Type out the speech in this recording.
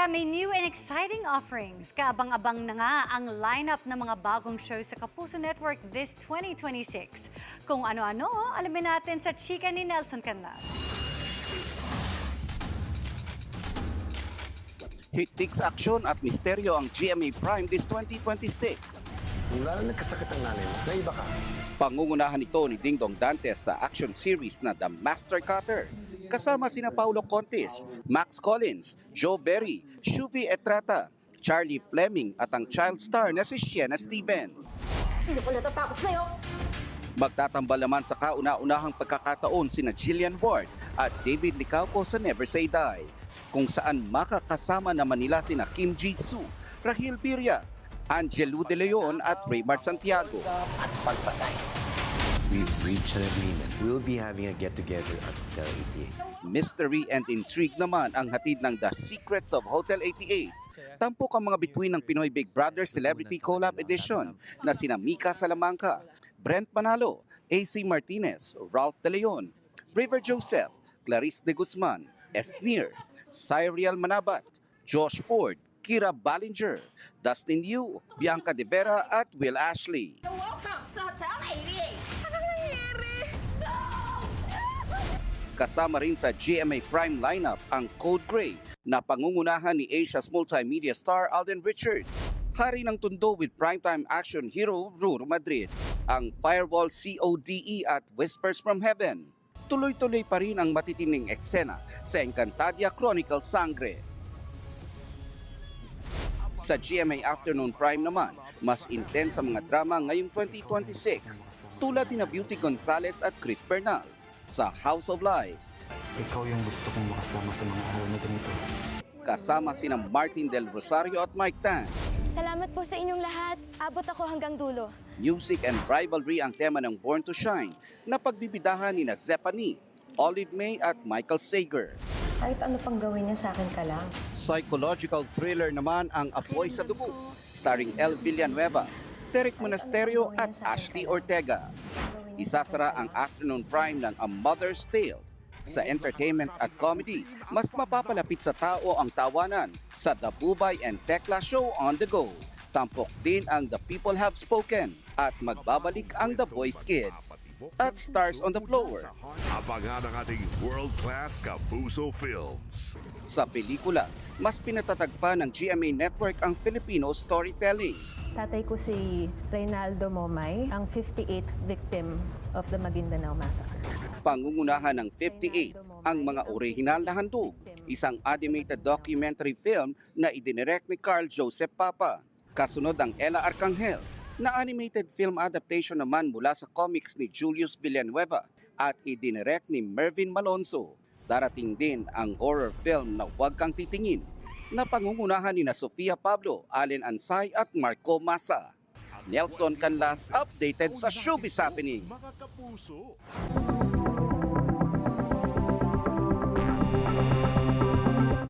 Kaya may new and exciting offerings. Kaabang-abang na nga ang lineup ng mga bagong shows sa Kapuso Network this 2026. Kung ano-ano, alamin natin sa chika ni Nelson Canlas. Hit-picks aksyon at misteryo ang GMA Prime this 2026. Mula na nagkasakit ang nanay mo, naiba ka. Pangungunahan ito ni Dingdong Dantes sa action series na The Master Cutter. Kasama sina Paulo Contis, Max Collins, Joe Berry, Shuvi Etrata, Charlie Fleming at ang child star na si Sienna Stevens. Hindi ko natatakot sa'yo. Magtatambal naman sa kauna-unahang pagkakataon sina Jillian Ward at David Licauco sa Never Say Die, kung saan makakasama naman nila sina Kim Ji-soo, Rahil Birria, Angelo De Leon at Raymart Santiago. At pagpatay. We've reached an agreement. We'll be having a get-together at Hotel 88. Mystery and intrigue naman ang hatid ng The Secrets of Hotel 88. Tampok ang mga bituin ng Pinoy Big Brother Celebrity Collab Edition na sina Mika Salamanca, Brent Manalo, AC Martinez, Ralph De Leon, River Joseph, Clarice De Guzman, Esnir, Cyriel Manabat, Josh Ford, Kira Ballinger, Dustin Yu, Bianca De Vera at Will Ashley. Welcome to Hotel 88. Ano nangyayari? No! Kasama rin sa GMA Prime lineup ang Code Gray na pangungunahan ni Asia's multimedia star Alden Richards. Hari ng Tondo with primetime action hero Ruru Madrid, ang Firewall CODE at Whispers from Heaven. Tuloy-tuloy pa rin ang matitining eksena sa Encantadia Chronicles Sangre. Sa GMA Afternoon Prime naman, mas intense ang mga drama ngayong 2026, tulad ni Beauty Gonzalez at Chris Bernal sa House of Lies. Ikaw yung gusto kong makasama sa mga araw na ganito. Kasama sina Martin Del Rosario at Mike Tan. Salamat po sa inyong lahat. Abot ako hanggang dulo. Music and rivalry ang tema ng Born to Shine na pagbibidahan ni Zephanie, Olive May at Michael Sager. Kahit ano pang gawin niya sa akin ka lang. Psychological thriller naman ang Apoy sa Dugo, starring El Villanueva, Derek Monasterio at Ashley Ortega. Isasara ang afternoon prime ng A Mother's Tale. Sa entertainment at comedy, mas mapapalapit sa tao ang tawanan sa The Bubay and Tekla Show on the Go. Tampok din ang The People Have Spoken at magbabalik ang The Voice Kids. At Stars on the Floor. Abangan ang ating world-class Kapuso Films. Sa pelikula, mas pinatatag pa ng GMA Network ang Filipino storytelling. Tatay ko si Reynaldo Momay, ang 58th victim of the Maguindanao Massacre. Pangungunahan ng 58 ang mga orihinal na handog, isang animated documentary film na idinirect ni Carl Joseph Papa. Kasunod ang Ella Arcangel, na animated film adaptation naman mula sa comics ni Julius Villanueva at idinirect ni Mervin Malonzo. Darating din ang horror film na Huwag Kang Titingin na pangungunahan ni Sofia Pablo, Allen Ansay at Marco Massa. Nelson Canlas updated sa Showbiz Happenings. Mga Kapuso.